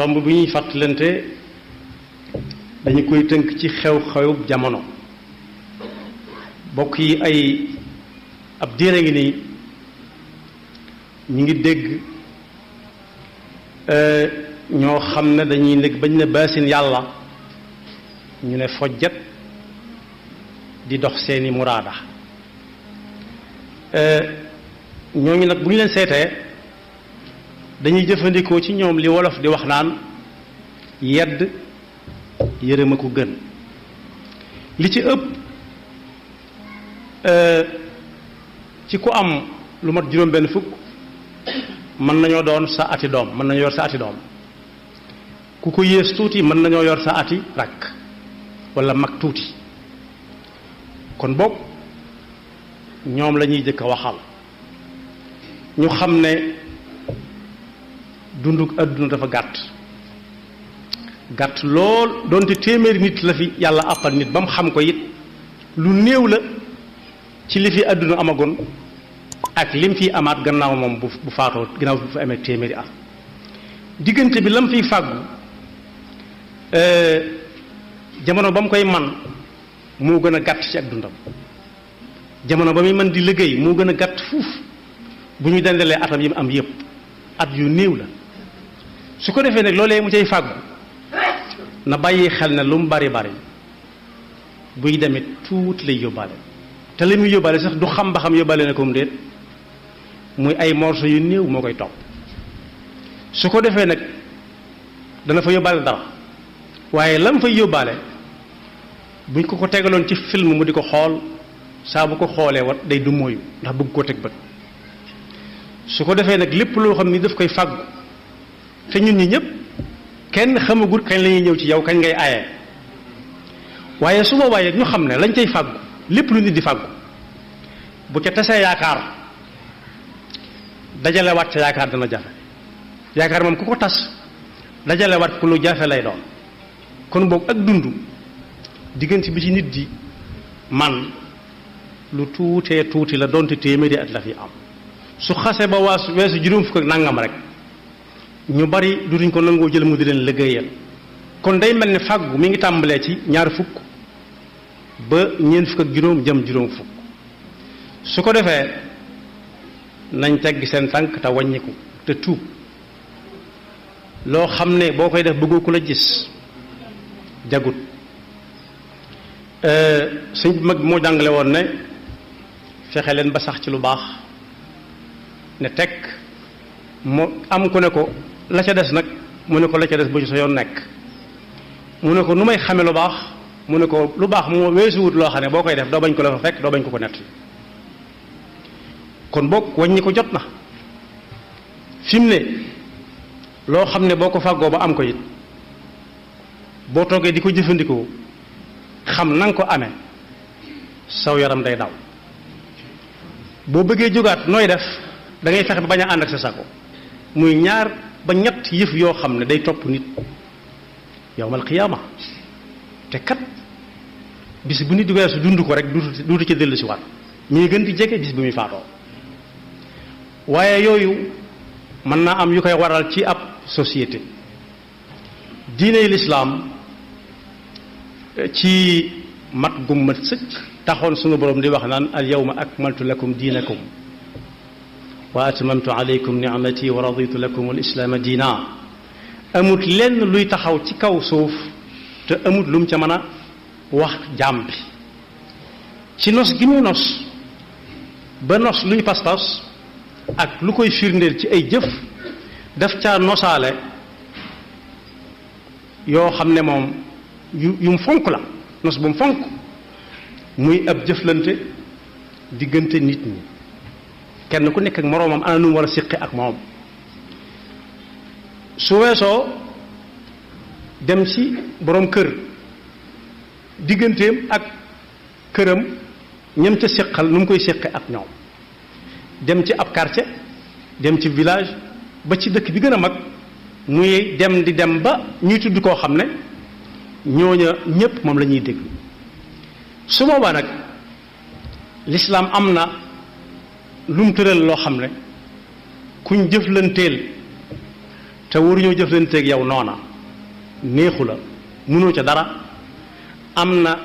tomb bi ñuy fàttalante dañu koy tënk ci xew-xew jamono. bokk yi ab diire ngi nii ñu ngi dégg ñoo xam ne dañuy nekk bañ ne baasin yàlla ñu ne fojjat di dox seeni muraada. ñooñu nag bu ñu leen seetee dañuy jëfandikoo ci ñoom li wolof di wax naan yedd yërëm a ko gën. li ci ëpp ci ku am lu mat juróom benn fukk mën nañoo doon sa ati doom, mën nañoo yor sa ati doom. ku ko yées tuuti mën nañoo yor sa ati rakk walla mag tuuti. kon boog ñoom la ñuy jëkk a waxal ñu xam ne dunduk àdduna dafa gàtt lool. doonte téeméeri nit la fi yàlla àppal nit ba mu xam ko it lu néew la ci li fi àdduna amagoon ak lim fi amaat gannaaw moom bu faatoo gannaaw bu fa amee téeméeri at. diggante bi lam fiy fàggu jamono ba mu koy man moo gën a gàtt ci ak dundam. jamono ba muy mën di liggéey moo gën a gàtt fuuf bu ñu dendalee atam yi mu am yépp at yu néew la. su ko defee nag loolee mu cay fàggu na bàyyi xel ne lu mu bari buy demit tuuti lay yóbbaale, te li muy yóbbaale sax du xam ba xam yóbbaale na ko mu déet, muy ay morceaux yu néew moo koy topp. su ko defee nag dana fa yóbbaale dara, waaye lam fay yóbbaale buñ ko tegaloon ci film mu di ko xool saa bu ko xoolee wat day du mooyu ndax bëgg koo teg bët. su ko defee nag lépp loo xam ni daf koy fàggu te ñun ñi ñëpp kenn xamagut kañ la ñuy ñëw ci yow, kañ ngay aaye. waaye su boobaa it ñu xam ne lañ cay fàggu lépp lu nit di fàggu bu ca tasee yaakaar dajalewaat ca yaakaar dana jafe. yaakaar moom ku ko tas dajalewaat ku lu jafe lay doon. kon boog ak dund diggante bi ci nit di man lu tuutee tuuti la, doonte téeméeri at la fi am. su xase ba weesu juróom fukk ak nangam rek ñu bari dutuñ ko nangoo jël mu di leen liggéeyal. kon day mel ne fàggu mi ngi tàmbalee ci ñaar fukk ba ñeent fukk ak juróom jëm juróom fukk. su ko defee nañ teggi seen tànk te wàññiku te tuub. loo xam ne boo koy def bëggoo ku la gis jagut. sëñ bi mag moo jàngale woon ne fexe leen ba sax ci lu baax ne teg mu am ku ne ko la ca des nag mu ne ko la ca des bu ci sa yoon nekk. mu ne ko nu may xame lu baax mu ne ko lu baax moo weesuwut loo xam ne boo koy def doo bañ ko la fa fekk doo bañ ko nett. kon boog wàññi ko jot na. fi mu ne loo xam ne boo ko fàggoo ba am ko it boo toogee di ko jëfandikoo xam na nga ko amee saw yaram day daw. boo bëggee jógaat nooy def da ngay fexe ba bañ a ànd ak sa sago. muy ñaar ba ñett yëf yoo xam ne day topp nit yawmal qiyaama. te kat bis bu nit di weesu dund ko rek duutu ca dellu si waat ñuy gën di jege bis bu muy faatoo. waaye yooyu mën naa am yu koy waral ci ab société. diiney lislaam ci mat gum mat sëkk taxoon sunu borom di wax naan al yawma akmaltu lakum diinakum wa atmamtu alaykum ni'mati wa raditu lakum al islaama diina. amut lenn luy taxaw ci kaw suuf te amut lu mu ca mën a wax jaam bi ci nos gi muy nos ba nos luy pas-pas ak lu koy firndeel ci ay jëf daf caa nosaale yoo xam ne moom yu mu fonk la, nos bu mu fonk, muy ab jëflante diggante nit ñi kenn ku nekk ak moroomam ana nu mu war a siqi ak moom. su weesoo dem ci boroom kër digganteem ak këram ñam ca siqal nu mu koy siqi ak ñoom. dem ci ab quartier dem ci village ba ci dëkk bi gën a mag muy dem di dem ba ñuy tudd koo xam ne ñooña ñépp moom la ñuy déglu. su boobaa nag lislaam am na lu mu tëral loo xam ne kuñ jëflanteel te waruñoo jëflanteeg yow noona neexu la mënoo ca dara am na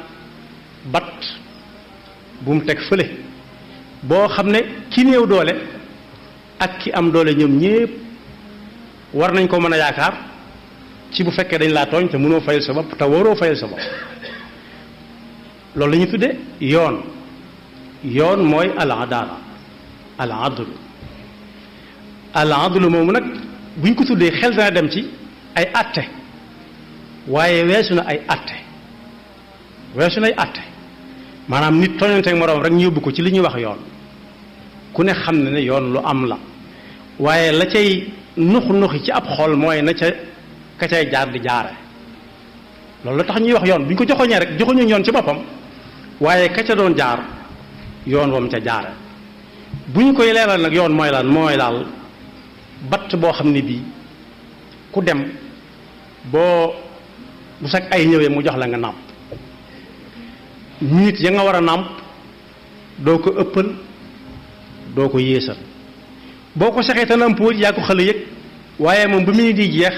bat bu mu teg fële boo xam ne ki néew doole ak ki am doole ñoom ñépp war nañ ko mën a yaakaar ci bu fekkee dañ laa tooñ te mënoo fayal sa bopp te waroo fayal sa bopp loolu la ñu tudde yoon yoon mooy al adala al adlu al adlu moomu nag bu ñu ko tuddee xel dana dem ci ay atte waaye weesu na ay atte weesu na ay atte maanaam nit tooñanteeg moroom rek ñu yóbbu ko ci li ñuy wax yoon ku ne xam ne ne yoon lu am la waaye la cay nuxi ci ab xol mooy na ca ka cay jaar di jaare loolu la tax ñuy wax yoon bu ñu ko joxoñee rek joxoñu yoon ci boppam waaye ka ca doon jaar yoon wam ca jaare bu ñu koy leeral nag yoon mooy lan mooy daal batt boo xam ne bii ku dem boo bu sag ay ñëwee mu jox la nga nàmp nit ya nga war a nàmp doo ko ëppal doo ko yéesal boo ko sexee te nàmpoo yaa ko xale yëg waaye moom ba mu di jeex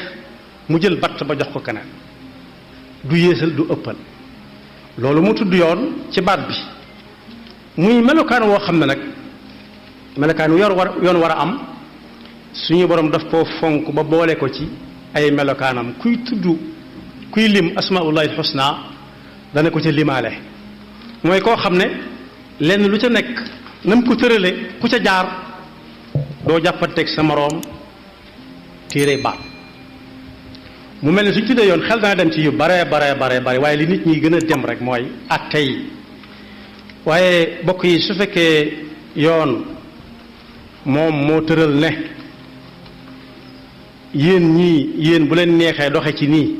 mu jël batt ba jox ko keneen du yéesal du ëppal loolu mu tudd yoon ci baat bi muy melokaan woo xam ne nag melokaan wu yoon war a am suñu borom daf koo fonk ba boole ko ci ay melokaanam kuy lim asmaullahi alxusna dana ko ca limaale mooy koo xam ne lenn lu ca nekk nam ko tërale ku ca jaar doo jàppanteeg sa moroom téere baat mu mel ne suñ tuddee yoon xel dana dem ci yu bare waaye li nit ñi gën a dem rek mooy atte yi waaye bokk yi su fekkee yoon moom moo tëral ne yéen bu leen neexee doxe ci nii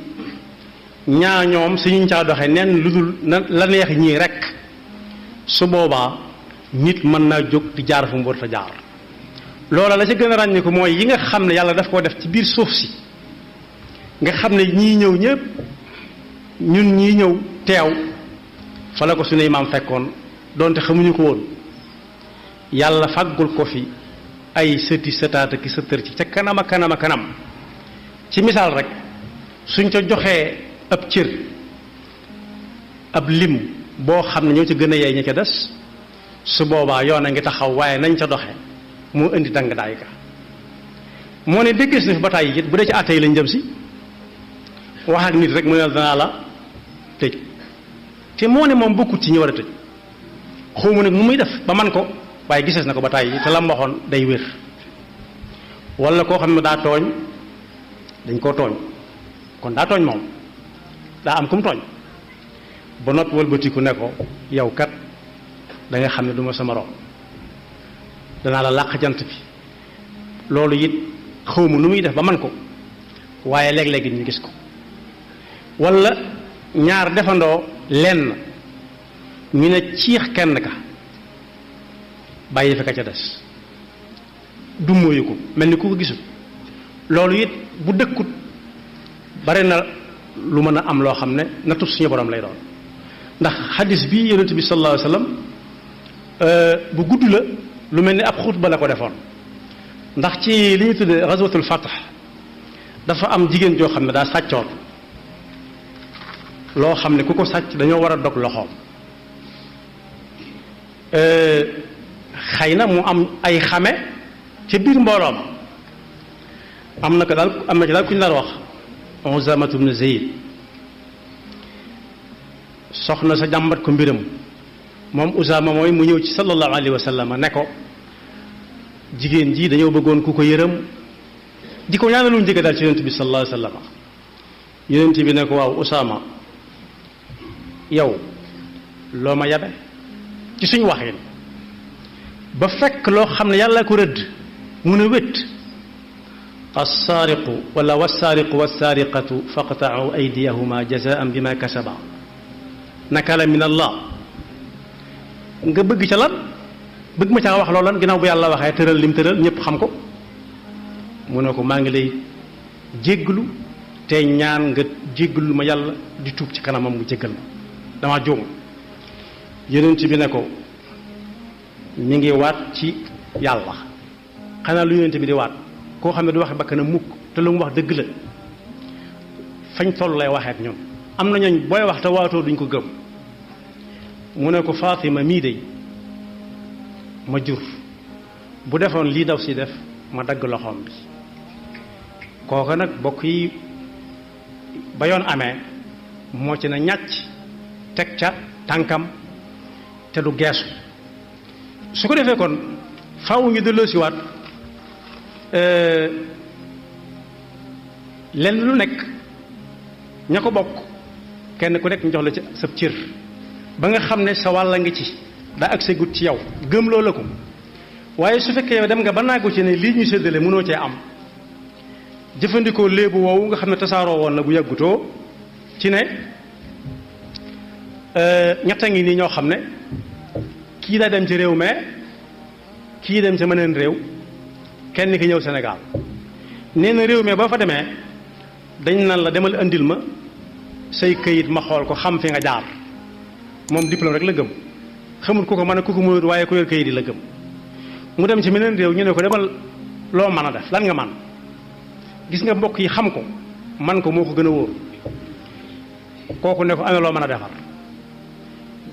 ñaa ñoom suñu caa doxe nen lu dul la neex ñii rek su boobaa nit mën naa jóg di jaar fu mu war a jaar loola la ca gën a ràññee ko mooy yi nga xam ne yàlla daf koo def ci biir suuf si nga xam ne ñii ñëw ñëpp ñun ñii ñëw teew fa la ko suñuy maam fekkoon donte xamuñu ko woon yàlla fàggul ko fi ay sëti sëtaata ki sëtër ci ca kanam a kanam ci misaal rek suñ ca joxee ab cër ab lim boo xam ne ñoo ca gën a yey ña ca des su boobaa yoon a ngi taxaw waaye nañ ca doxe moo indi dang daay ga moo ne déggees na fi ba tàyyi it bu dee ci àtte yi lañ jëm si wax ak nit rek mu ne danaa la tëj te moo ne moom bokkut ci ñu war a tëj xawma nag nu muy def ba man ko waaye gisees na ko ba tàyyi te la mu waxoon day wér wala koo xam ne daa tooñ dañ koo tooñ kon daa tooñ moom daa am ku mu tooñ ba noppi wëlbatiku ne ko yow kat da nga xam ne du ma sama morom danaa la làq jant bi loolu it xawma nu muy def ba man ko waaye léeg-léeg it ñu gis ko wala ñaar defandoo lenn ñu ne ciix kenn ka bàyyi fi ka ca des du mooyu ko mel ni ku ko gisul loolu it bu dëkkut bare na lu mën a am loo xam ne nattu suñu borom lay doon ndax xadis bi yonent bi sallallahu alayhi wa sallam bu gudd la lu mel ni ab xutba la ko defoon ndax ci li ñu tuddee ghazwatul fath dafa am jigéen joo xam ne daa sàccoon loo xam ne ku ko sàcc dañoo war a dog loxoom xëy na mu am ay xame ca biir mbooloom am na ci daal ku ñu daan wax Usaamatu ibn Zayd soxna sa jàmbat ko mbiram moom Usaama mooy mu ñëw ci sallallahu alayhi wa sallam ne ko jigéen ji dañoo bëggoon ku ko yërëm di ko ñaanalu njëkk daal ci yonent bi sallallahu alayhi wa sallam yonent bi ne ko waaw Usaama yow loo ma yabe ci suñu waxin ba fekk loo xam ne yàlla ko rëdd mun a wét alsaariqu wala walsaariqu walsaariqatu faqta'u aydiyahuma jazaan bima kasaba nakala min allah nga bëgg ca lan bëgg ma caa wax loolu lan ginnaaw bu yàlla waxee tëral lim tëral ñëpp xam ko mu ne ko maa ngi lay jégglu te ñaan nga jégglu ma yàlla di tuub ci kanamam mu jéggal ma dama juum yonent bi ne ko mi ngi waat ci yàlla xanaa lu yonent bi di waat koo xam ne du waxe bakkanam mukk te lu mu wax dëgg la fañ toll lay waxee ak ñun. am na ñooñ booy wax te waatoo duñ ko gëm mu ne ko Fatima mii de ma jur bu defoon lii daw si def ma dagg loxoom bi kooka nag bokk yi ba yoon amee moo ci na ñàcc teg ca tànkam te du geesu su ko defee kon faaw ñu delloosiwaat lenn lu nekk ña ko bokk kenn ku nekk ñu jox la ci sab cër ba nga xam ne sa wàll ngi ci daa ak segut ci yow gëm loo la ko waaye su fekkee yow dem nga ba naagu ci ne lii ñu séddale mënoo cee am jëfandikoo léebu woowu nga xam ne tasaaroo woon na bu yàggutoo ci ne ñetta ngi nii ñoo xam ne kii daa dem ci réew mais kii dem ca meneen réew kenn ki ñëw Sénégal nee na réew mais boo fa demee dañ naan la demal andil ma say këyit ma xool ko xam fi nga jaar moom diplôme rek la gëm xamul ku ko mën a ku ko mënut waaye ku yor këyit yi la gëm mu dem ci meneen réew ñu ne ko demal loo mën a def lan nga man gis nga mbokk yi xam ko man ko moo ko gën a wóor kooku ne ko amee loo mën a defar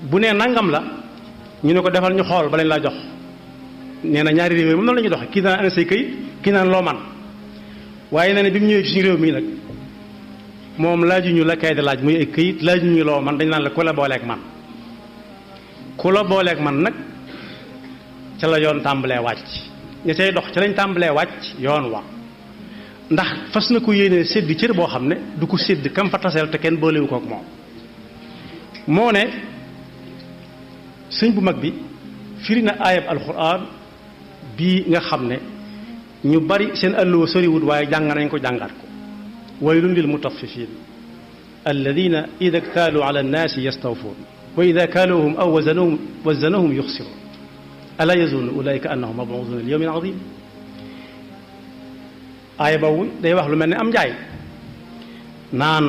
bu nee nangam la ñu ne ko defal ñu xool ba lañ laa jox nee na ñaari réew yi moom noonu la ñuy doxe kii naan ana say këyit kii naan loo man waaye nee na bi mu ñëwee ci suñu réew mii nag moom laajuñu la kay de laaj muy ay këyit laajuñu loo man dañ naan la ku la booleeg man ku la booleeg man nag ca la yoon tàmbalee wàcc ña cay dox ca lañ tàmbalee wàcc yoon wa ndax fas na ko yéenee sédd cër boo xam ne du ko sédd kam fa taseel te kenn boolewu kook moom moo ne sëñ bu mag bi firi na aayab alxuraan bii nga xam ne ñu bari seen alluwa soriwut waaye jàng nañ ko jàngaat ko waylun lil mutaffifin alladina ida ktaaluu ala annaasi yastawfuun wa ida kaaluuhum aw wazanuhum yuxsiruun alaa yazunnu ulaika annahum mabuusuuna li yawmin azim aaya boobu day wax lu mel ne am njaay naan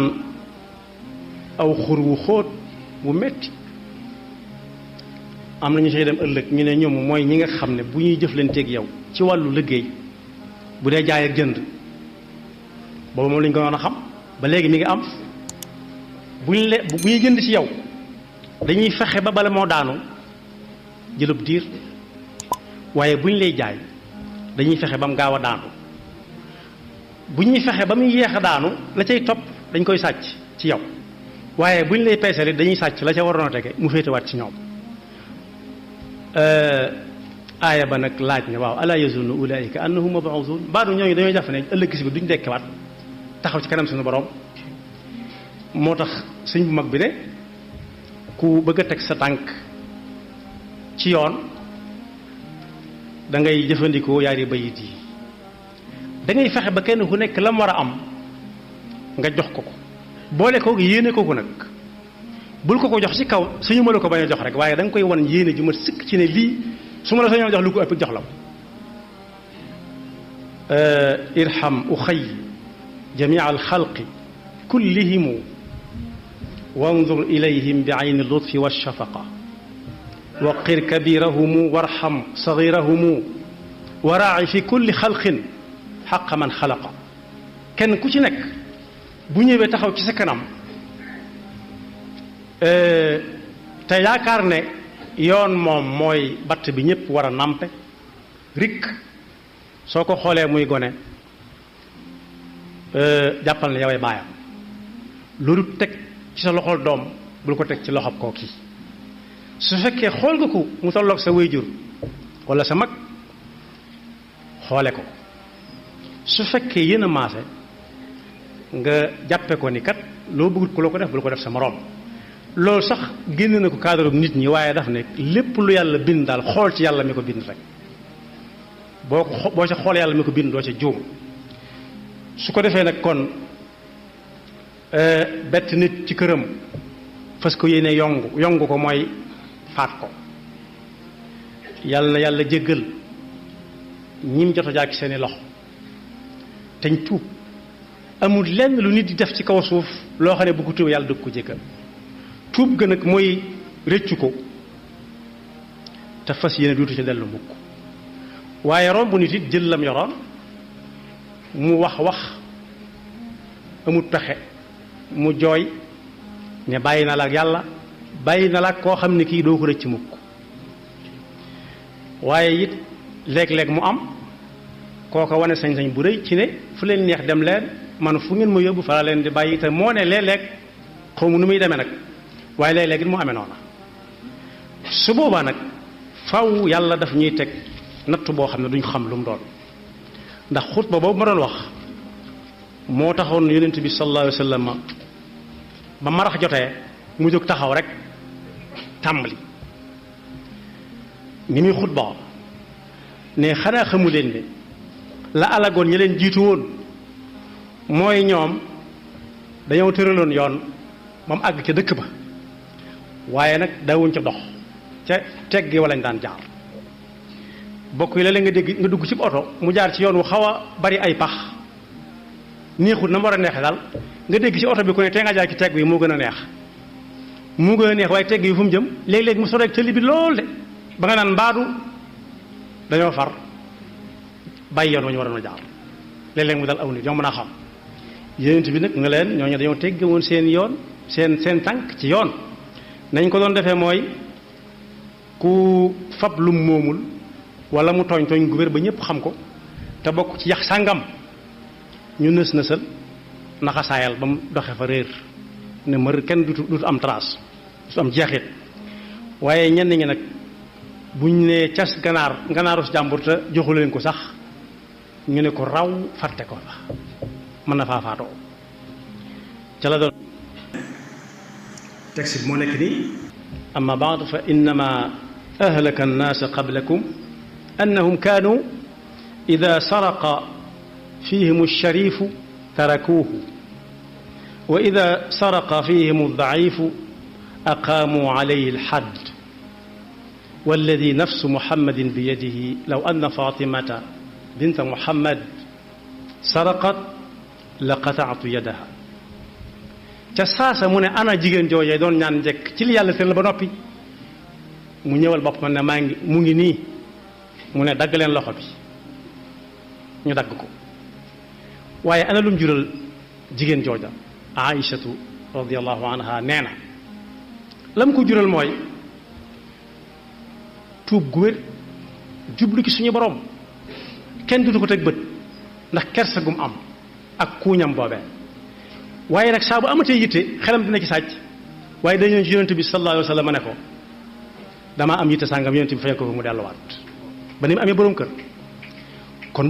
aw xur wu xóot wu metti am na ñu say dem ëllëg ñu ne ñoom mooy ñi nga xam ne bu ñuy jëflanteeg yow ci wàllu liggéey bu dee jaay ak jënd boobu moom lañ ko doon a xam ba léegi mi ngi am bu ñuy jënd ci yow dañuy fexe ba bala moo daanu jëlub diir waaye bu ñu lay jaay dañuy fexe ba mu gaaw a daanu bu ñuy fexe ba muy yéex a daanu la cay topp dañ koy sàcc ci yow waaye bu ñu lay peesale dañuy sàcc la ca waroon a tege mu féetewaat ci ñoom aaya ba nag laaj ne waaw alaa yazunnu ulaika annahum mabuusuun baadu ñooñu dañoo jàpp ne ëllëg si bi duñ dekkiwaat taxaw ci kanam suñu borom moo tax sëñ bu mag bi ne ku bëgg a teg sa tànk ci yoon da ngay jëfandikoo yaari bayit yi da ngay fexe ba kenn ku nekk la mu war a am nga jox ko ko boole ko yéene ko nag bul ko jox ci kaw suñu ma la ko bañ a jox rek waaye da nga koy wan yéene ju ma sëkk ci ne lii su ma la sañoon jox lu ko ëpp jox la ko irham uxay jamia alxalqi kullihimu wanzur ilayhim bi ayni lutfi walshafaqa waqir kabirahumu warham sagirahumu waraaci fi kulli xalqin xaqa man xalaqa kenn ku ci nekk bu ñëwee taxaw ci sa kanam te yaakaar ne yoon moom mooy batt bi ñëpp war a nàmpe rik soo ko xoolee muy gone jàppal ne yowee baayam loolu teg ci sa loxol doom bul ko teg ci loxob koo kii su fekkee xool nga ko mu tolloog sa wéyjur wala sa mag xoole ko su fekkee yéen a maase nga jàppe ko ni kat loo bëggut ku la ko def bul ko def sa moroom loolu sax génn na ko cadre nit ñi waaye daf ne lépp lu yàlla bind daal xool ci yàlla mi ko bind rek boo ca xool yàlla mi ko bind doo ca juum su ko defee nag kon bett nit ci këram fas ko yéene yongu ko mooy faat ko yàlla na yàlla jéggal ñim jot a jaar ci seeni loxo teñ tuub amul lenn lu nit di def ci kaw suuf loo xam ne bu ko tuub yàlla dëgg ko jéggal tuub ga nag mooy rëccu ko te fas yéene duutu ci dellu mukk waaye romb nit it jël lam yoroon mu wax amut pexe mu jooy ne bàyyi na la ak yàlla bàyyi na la ak koo xam ne kii doo ko rëcc mukk waaye it léeg-léeg mu am kooko wane sañ-sañ bu rëy ci ne fu leen neex dem leen man fu ngeen ma yóbbu fa la leen di bàyyi te moo ne léeg-léeg xaw ma nu muy demee nag waaye léeg-léeg it mu amee noona su boobaa nag faw yàlla daf ñuy teg natt boo xam ne duñ xam lu mu doon ndax xutba boobu ma doon wax moo taxoon yonent bi sallallahu alayhi wa sallam ba marax jotee mu jóg taxaw rek tàmbali ni muy xutba ne xanaa xamu leen ne la alagoon ñi leen jiitu woon mooy ñoom dañoo tëraloon yoon ba mu àgg ca dëkk ba waaye nag daawuñ ca dox ca teg gi walañ daan jaar bokk yi la nga dégg nga dugg ci oto mu jaar ci yoon wu xaw a bari ay pax neexut na mu war a neexee daal nga dégg ci oto bi ku ne tee nga jaar ci tegg bi moo gën a neex waaye tegg yi fu mu jëm léeg-léeg mu soreeg tëli bi lool de ba nga naan mbaadu dañoo far bàyyi yoon wa ñu waroon a jaar léeg-léeg mu dal aw nit ñoo mën a xam yonent bi nag nga leen ñooñu dañoo tegge woon seen yoon seen tànk ci yoon nañ ko doon defee mooy ku fab lum moomul wala mu tooñ gu wér ba ñëpp xam ko te bokk ci yax sàngam ñu nës nësal naxasaayal ba mu doxe fa réer ne mër kenn dutu am trace su am jeexit waaye ñenn ñi nag buñ ne cas ganaaru si jàmbur te joxu leen ko sax ñu ne ko raw fàtte ko fa mën na faa faatoo ca la doon texte bi moo nekk nii amma baad fa innama ahlaka annaas qablakum annahum kaanu ida saraqa fihim alsharifu tarakuuhu wa ida saraqa fihim aldaifu aqaamuu alayhi alhadd walladi nafsu muhammadin biyadihi law anna fatimata binta muhammad saraqat la qataatu yadaha ca saasa mu ne ana jigéen joojee doon ñaan njëkk ci li yàlla tëral ba noppi mu ñëwal boppam ne mu ngi nii mu ne dagg leen loxo bi ñu dagg ko waaye ana lum jural jigéen jooja aïchatu radiallahu anha nee na lam ko jural mooy tuub gu wér jublu ci suñu borom kenn dutu ko teg bët ndax kersa gum am ak kuuñam boobee waaye nag saa bu amatee yitte xelam dina ci sàcc waaye dañu ci yonent bi sallallahu alayhi wa sallam ne ko damaa am yitte sàngam yonent bi fayal ko mu delluwaat ba ni mu amee borom kër kon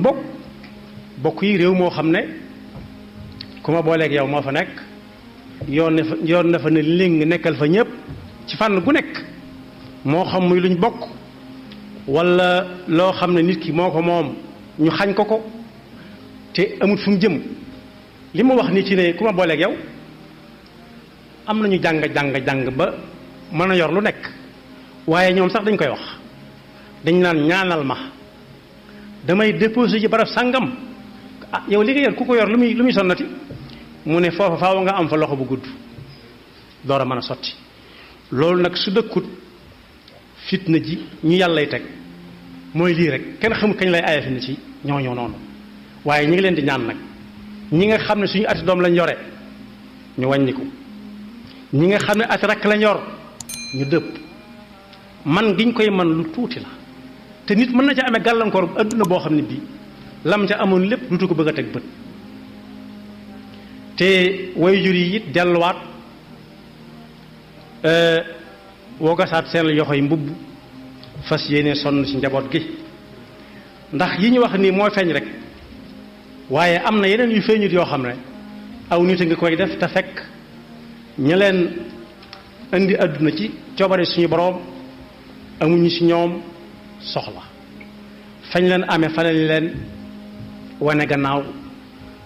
bokk yi réew moo xam ne ku ma booleeg yow moo fa nekk yoon na fa ne léng nekkal fa ñëpp ci fànn gu nekk moo xam muy luñ bokk wala loo xam ne nit ki moo ko moom ñu xañ ko te amut fu mu jëm li mu wax nii ci ne ku ma booleeg yow am nañu jàng ba mën a yor lu nekk waaye ñoom sax dañ koy wax dañ naan ñaanal ma damay déposé ci barab sàngam ah yow li nga yor ku ko yor lu muy sonnati mu ne foofa faaw nga am fa loxo bu gudd door a mën a sotti loolu nag su dëkkut fitna ji ñu yàllay teg mooy lii rek kenn xamul kañ lay aaye fi na ci ñooñoo noonu waaye ñi ngi leen di ñaan nag ñi nga xam ne suñu ati doom lañ yore ñu wàññiku ñi nga xam ne ati rakk lañ yor ñu dëpp man giñ koy man lu tuuti la te nit mën na ca amee gàllankoor adduna boo xam ne bii lam ca amoon lépp dutu ko bëgg a teg bët te waajur yi it delluwaat woogasaat seen yoxo yi mbubb fas yéene sonn ci njaboot gi ndax yi ñu wax nii moo feeñ rek waaye am na yeneen yu feeñut yoo xam ne aw nit a nga koy def te fekk ña leen indi àdduna ci coobare suñu boroom amuñu ci ñoom soxla fañ leen amee fa lañ leen wane gannaaw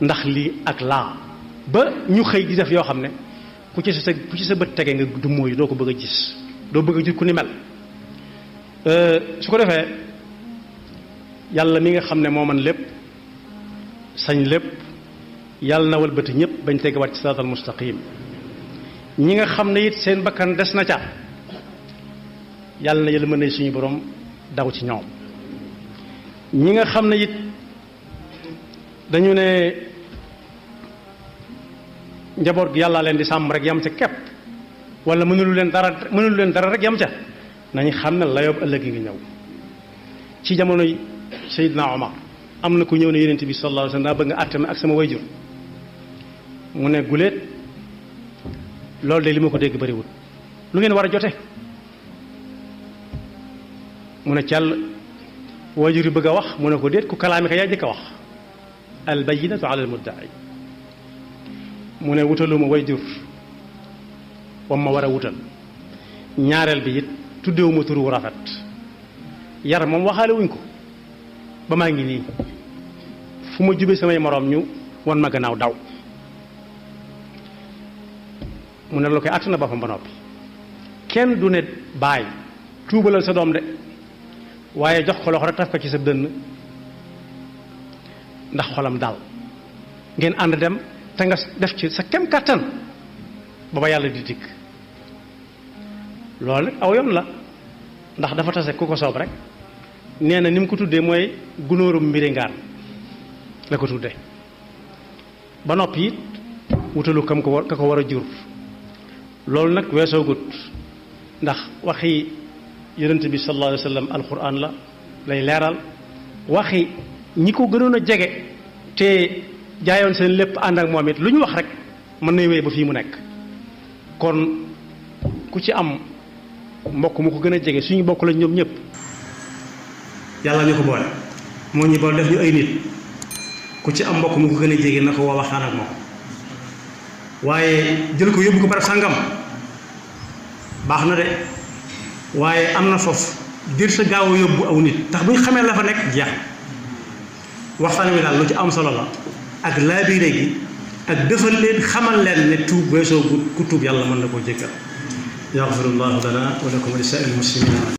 ndax lii ak laa ba ñu xëy di def yoo xam ne ku ci sa bët tege nga du mooyu doo ko bëgg a gis doo bëgg a gis ku ni mel su ko defee yàlla mi nga xam ne moo man lépp sañ lépp yàlla na walbati ñëpp bañ tegewaat ci siraatal mustaqim ñi nga xam ne it seen bakkan des na ca yàlla na yël mën na suñu borom daw ci ñoom ñi nga xam ne it dañu ne njaboot gi yàlla leen di sàmm rek yam ca kepp wala mënulu leen dara rek yam ca nañu xam ne la yóbbu ëllëg ngi ñëw. ci jamonoy Seydina Omar am na ku ñëw ne Yonent bi sallallahu alayhi wa sallam daa bëgg nga àtte ma ak sama wayjur mu ne guléet loolu de li ma ko dégg bëriwul lu ngeen war a jote mu ne càll wayjur yi bëgg a wax mu ne ko déet ku kalaami ka yaa jëkk a wax al bayyinatu ala al mudda'i mu ne wutaluma wayjur wam ma war a wutal ñaareel bi it tuddewuma turu wu rafet yar moom waxaale wuñ ko ba maa ngi nii fu ma jubee samay moroom ñu wan ma gannaaw daw mu ne la koy àtt na boppam ba noppi kenn du ne baay tuubalal sa doom de waaye jox ko loxo rek taf ko ci sa dënn ndax xolam daal ngeen ànd dem te nga def ci sa kem kàttan ba yàlla di dikk loolu nag aw yoon la ndax dafa tase ku ko soob rek nee na ni mu ko tuddee mooy gunóorum mbiri ngaan la ko tuddee ba noppi it wutalu ka ko war a jur loolu nag weesoo gut ndax waxi yonent bi sallallahu alayhi wa sallam alquran la lay leeral waxi ñi ko gënoon a jege te jaayoon seen lépp ànd ak moom it lu ñu wax rek mën nay wéy ba fii mu nekk kon ku ci am mbokk mu ko gën a jege suñu bokk lañ ñoom ñëpp yàlla ñu ko boole moo ñu boole def ñu ay nit ku ci am mbokk mu ko gën a jege na ko woo waxtaan ak moom waaye jël ko yóbbu ko barab sàngam baax na de waaye am na foofu dir sa gaaw a yóbbu aw nit tax bu ñu xamee la fa nekk jeex waxtaan wi daal lu ci am solo la ak laabiire gi ak defal leen xamal leen ne tuub weesoo ku tuub yàlla mën na koo jéggal yaxfirullahu lana wa lakum wa li saa'iril muslimin